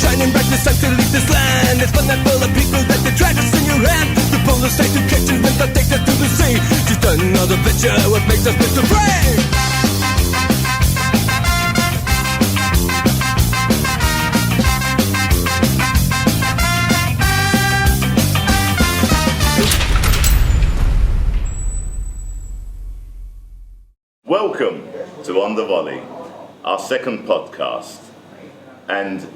shining bright, it's time to leave this land. It's fun and full of people that the drag us in your hand. The polar state to catch you and they'll take us to the sea. Just another picture, what makes us fit to free. Welcome to On the Volley, our second podcast. And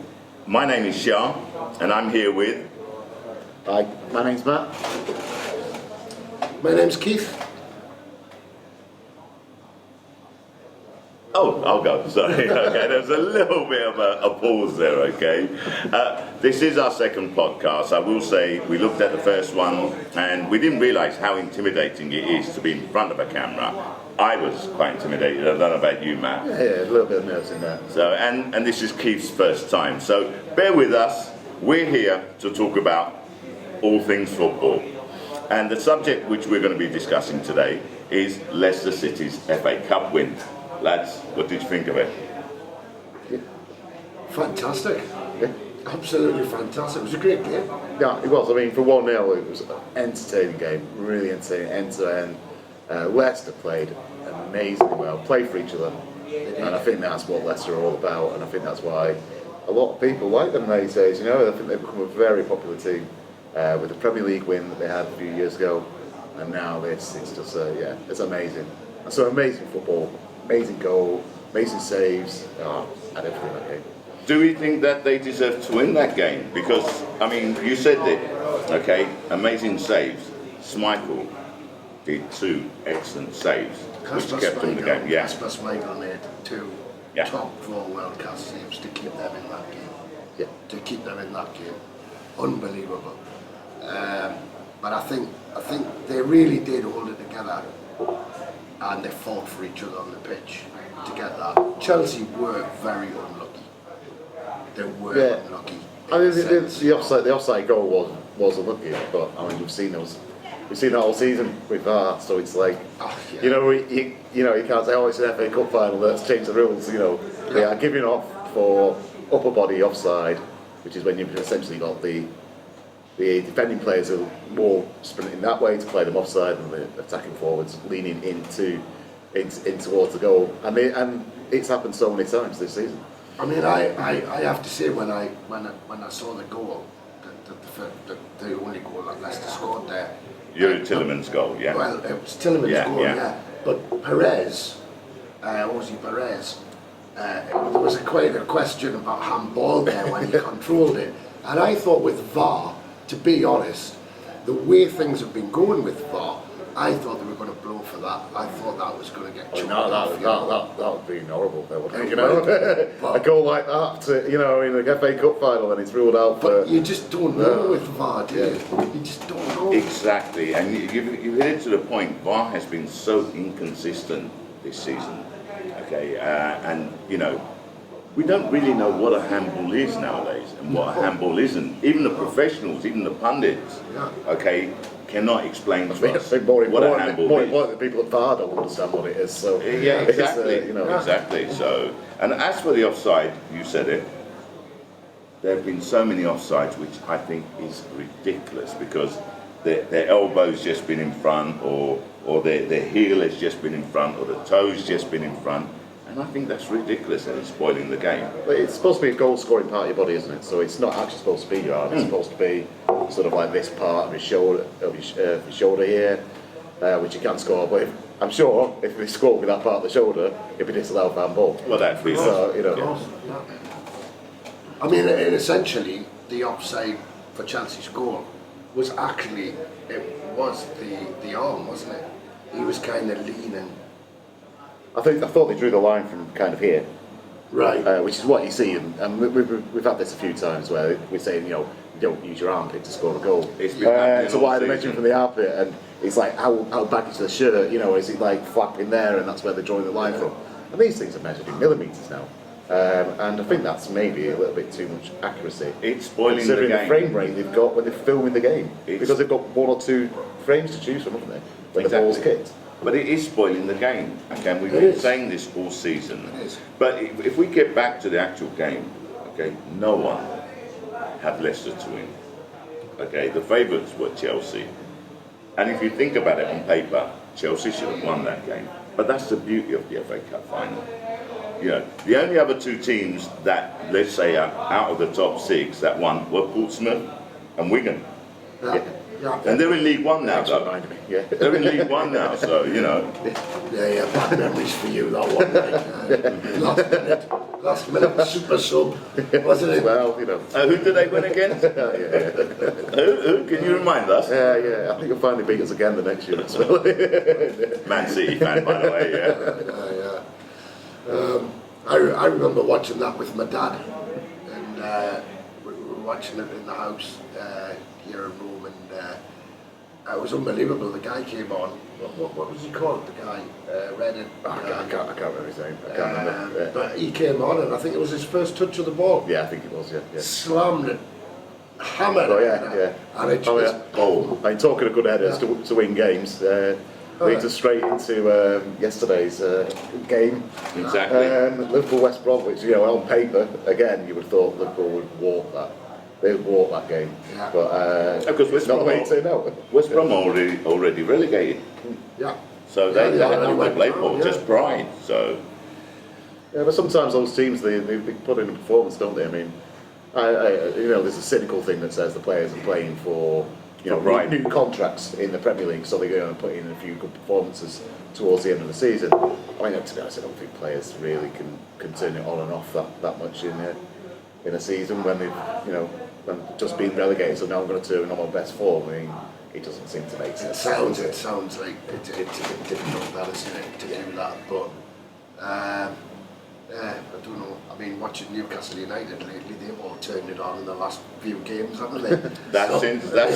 my name is Shah, and I'm here with... Hi, my name's Matt. My name's Keith. Oh, I'll go, sorry. Okay, there's a little bit of a pause there, okay? This is our second podcast. I will say we looked at the first one and we didn't realise how intimidating it is to be in front of a camera. I was quite intimidated. I don't know about you, Matt. Yeah, a little bit of nerves in there. So, and this is Keith's first time. So bear with us. We're here to talk about all things football. And the subject which we're going to be discussing today is Leicester City's FA Cup win. Lads, what did you think of it? Yeah. Fantastic. Yeah. Absolutely fantastic. It was a great game. Yeah, it was. I mean, for 1-0, it was an entertaining game. Really entertaining, end to end. Leicester played amazingly well, played for each other. And I think that's what Leicester are all about. And I think that's why a lot of people like them these days. You know, I think they've become a very popular team with the Premier League win that they had a few years ago. And now this, it's just, yeah, it's amazing. And so amazing football. Amazing goal, amazing saves. Oh, I had everything in that game. Do we think that they deserve to win that game? Because, I mean, you said it, okay, amazing saves. Schmeichel did 2 excellent saves, which kept them in the game. Yeah. Kasper Schmeichel made 2 top 4 world class saves to keep them in that game. Yeah. To keep them in that game. Unbelievable. But I think they really did hold it together. And they fought for each other on the pitch to get that. Chelsea were very unlucky. They were unlucky. I mean, the offside goal was unlucky, but I mean we've seen that all season with VAR. So it's like, you know, you can't say, oh, it's an FA Cup final, let's change the rules. You know, they are giving off for upper body offside, which is when you've essentially got the defending players are more sprinting that way to play them offside, and the attacking forwards leaning in towards the goal. And it's happened so many times this season. I mean, I have to say when I saw the goal, the only goal that Leicester scored there. Yuri Tillemans' goal, yeah. Well, it was Tillemans' goal, yeah. But Perez, Ozzy Perez, there was quite a question about handball there when he controlled it. And I thought with VAR, to be honest, the way things have been going with VAR, I thought they were going to blow for that. I thought that was going to get chucked off. That would be horrible, though, wouldn't it? You know, a goal like that, in a FA Cup final, and it's ruled out. But you just don't know with VAR, do you? You just don't know. Exactly, and you hit it to the point. VAR has been so inconsistent this season. Okay, and you know, we don't really know what a handball is nowadays and what a handball isn't. Even the professionals, even the pundits, okay, cannot explain to us what a handball is. More important, the people at VAR don't understand what it is. So yeah, exactly, exactly. So, and as for the offside, you said it. There have been so many offsides, which I think is ridiculous because their elbow's just been in front, or their heel has just been in front, or the toe's just been in front. And I think that's ridiculous and it's spoiling the game. But it's supposed to be a goal-scoring part of your body, isn't it? So it's not actually supposed to be your arm. It's supposed to be sort of like this part of your shoulder here, which you can score. But I'm sure if we score with that part of the shoulder, it'd be disallowed for handball. Well, that'd be so, you know. I mean, essentially, the offside for Chelsea's goal was actually the arm, wasn't it? He was kind of leaning. I thought they drew the line from kind of here, right? Which is what you see, and we've had this a few times where we're saying, you know, you don't use your armpit to score a goal. So why they mention from the armpit, and it's like how back is the shirt, you know, is it like flapping there, and that's where they're drawing the line from. And these things are measured in millimetres now, and I think that's maybe a little bit too much accuracy. It's spoiling the game. The frame rate they've got when they're filming the game, because they've got 1 or 2 frames to choose from, haven't they? When the ball's kicked. But it is spoiling the game. Okay, we've been saying this all season. But if we get back to the actual game, okay, no one had Leicester to win. Okay, the favourites were Chelsea. And if you think about it on paper, Chelsea should have won that game. But that's the beauty of the FA Cup final. You know, the only other two teams that, let's say, are out of the top 6 that won were Portsmouth and Wigan. Yeah. And they're in League One now, Actually though. reminded me, yeah. They're in League One now, so, you know. Yeah, bad memories for you, that one. Last minute super sub, wasn't it? Well, you know. Who did they win against? Who? Can you remind us? Yeah. I think you'll finally beat us again the next year as well. Man City fan, by the way, yeah. I remember watching that with my dad, and we were watching it in the house here in Rome, and it was unbelievable. The guy came on. What was he called? The guy, Reddit. I can't remember his name. I can't remember. But he came on, and I think it was his first touch of the ball. Yeah, I think it was. Yeah. Slammed it, hammered Oh, it, yeah. and it just boom. I mean, talking of good headers to win games, leads us straight into yesterday's game. Exactly. Liverpool West Brom, which, you know, on paper, again, you would have thought Liverpool would walk that. They would walk that game. Yeah. But Because West not Brom the way it turned out. West Brom already relegated. Yeah. So they had already nothing to went play down, for, yeah. just pride. So Yeah, but sometimes those teams, they put in a performance, don't they? I mean, you know, there's a cynical thing that says the players are playing for, you know, For pride. new contracts in the Premier League, so they're going to put in a few good performances towards the end of the season. I mean, to be honest, I don't think players really can turn it on and off that much in a season when they've, you know, when just been relegated. So now I'm going to turn on my best form. I mean, it doesn't seem to make sense. It sounds like it's a bit difficult, that, isn't it, to do that, but I don't know. I mean, watching Newcastle United lately, they've all turned it on in the last few games, haven't they? that's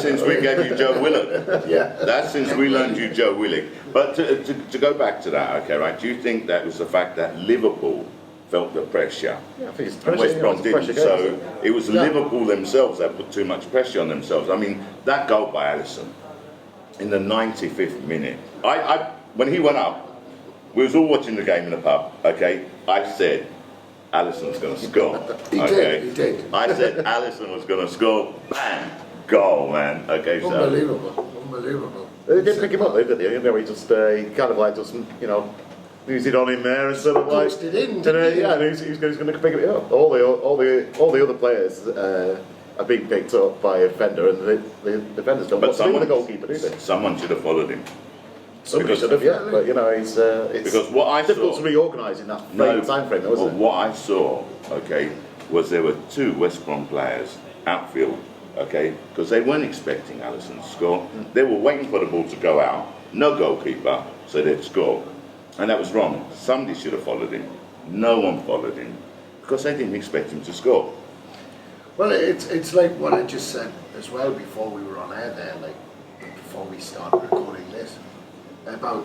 since we gave you Joe Willock. Yeah. That's since we learned you Joe Willock. But to go back to that, okay, right? Do you think that was the fact that Liverpool felt the pressure? Yeah, I think it's And pressure. West You know, Brom it's a pressure didn't. So game, it was Liverpool themselves that put too much pressure on themselves. I mean, that goal by Alisson in the 95th minute. When he went up, we was all watching the game in the pub. Okay, I said Alisson's going to score. He did. I said Alisson was going to score. Bang, goal, man. Okay, so Unbelievable. They did pick him up, didn't they? You know, he just he kind of like just, you know, used it on him there and sort of like. Pushed it in, And, didn't he? yeah, and he's going to pick it up. All the other players are being picked up by a defender, and the defenders don't want to do with the goalkeeper, do they? Someone should have followed him. Somebody should have, yeah. But you know, it's Because what I difficult saw, to reorganise in that time frame, though, well, isn't it? what I saw, okay, was there were 2 West Brom players outfield, okay, because they weren't expecting Alisson to score. They were waiting for the ball to go out, no goalkeeper, so they'd score. And that was wrong. Somebody should have followed him. No one followed him because they didn't expect him to score. Well, it's like what I just said as well before we were on air there, like before we started recording this, about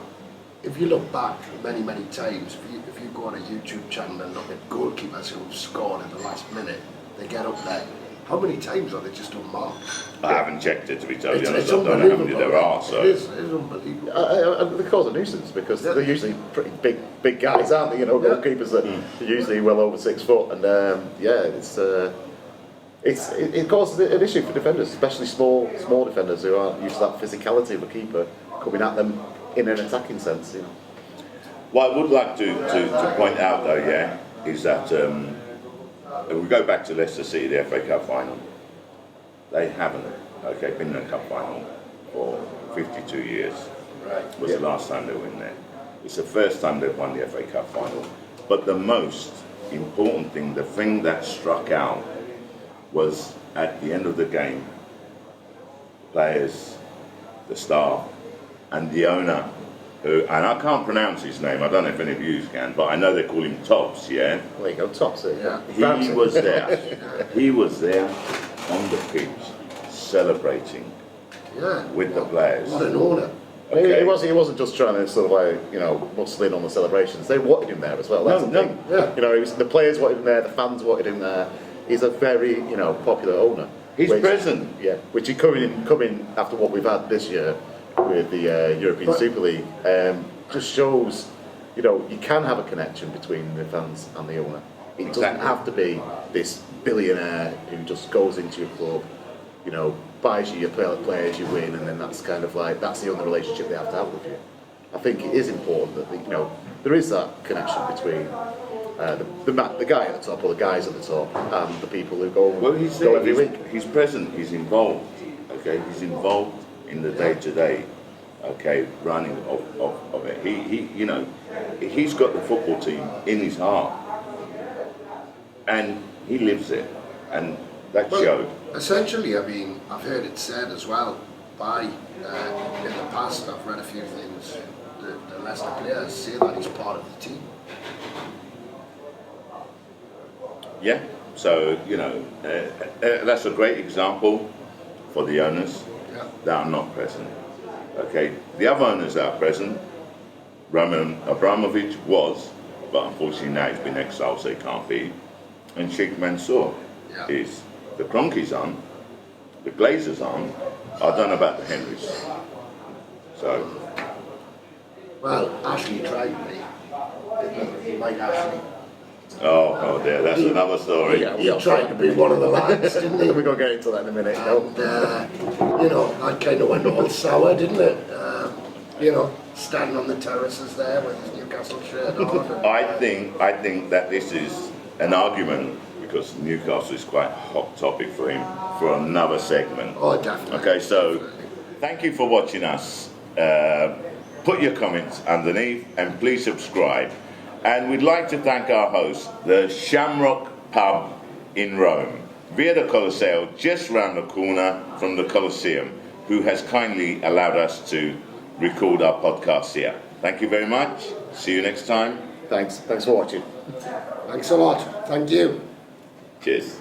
if you look back many times, if you go on a YouTube channel and look at goalkeepers who've scored in the last minute, they get up there. How many times are they just unmarked? I haven't checked it, to be totally honest. It's I don't know how many unbelievable. there are. So It is unbelievable. They cause a nuisance because they're usually pretty big guys, aren't they? You know, goalkeepers that are usually well over 6 foot, and it causes an issue for defenders, especially small defenders who aren't used to that physicality of a keeper coming at them in an attacking sense. You know. what I would like to point out, though, yeah, is that if we go back to Leicester City, the FA Cup final, they haven't, okay, been in a cup final for 52 years. Right. Was the last time they were in there. It's the first time they've won the FA Cup final. But the most important thing, the thing that struck out, was at the end of the game, players, the staff, and the owner, who, and I can't pronounce his name, I don't know if any of you can, but I know they call him Tops, yeah? There you go, tops it. Yeah. He was there. He was there on the pitch, celebrating with the players. What an honour. Okay. He wasn't just trying to sort of like, you know, muscle in on the celebrations. They wanted him there as well. That's the thing. Yeah. You know, the players wanted him there, the fans wanted him there. He's a very, you know, popular owner. He's present. Yeah, which he coming after what we've had this year with the European Super League, just shows, you know, you can have a connection between the fans and the owner. It doesn't have to be this billionaire who just goes into your club, you know, buys you your players, you win, and then that's kind of like, that's the only relationship they have to have with you. I think it is important that, you know, there is that connection between the guy at the top or the guys at the top and the people who go, he's go there, every week. he's present, he's involved, okay? He's involved in the day-to-day, okay, running of it. He, you know, he's got the football team in his heart, and he lives it, and that showed. Essentially, I mean, I've heard it said as well by, in the past, I've read a few things, the Leicester players say that he's part of the team. Yeah, so, you know, that's a great example for the owners that are not present. Okay, the other owners that are present, Roman Abramovich was, but unfortunately now he's been exiled, so he can't be. And Sheikh Mansour is. The Cronkies aren't, the Glazers aren't. I don't know about the Henrys. So. Well, Ashley tried me, didn't he? Mike Ashley. Oh dear, that's another story. He tried to be one of the lads, didn't he? We're going to get into that in a minute. And, you know, that kind of went all sour, didn't it? You know, standing on the terraces there with his Newcastle shirt on. I think that this is an argument, because Newcastle is quite a hot topic for him, for another segment. Oh, definitely. Okay, so thank you for watching us. Put your comments underneath and please subscribe. And we'd like to thank our host, the Shamrock Pub in Rome, via the Colosseo, just round the corner from the Colosseum, who has kindly allowed us to record our podcast here. Thank you very much. See you next time. Thanks for watching. Thanks a lot. Thank you. Cheers.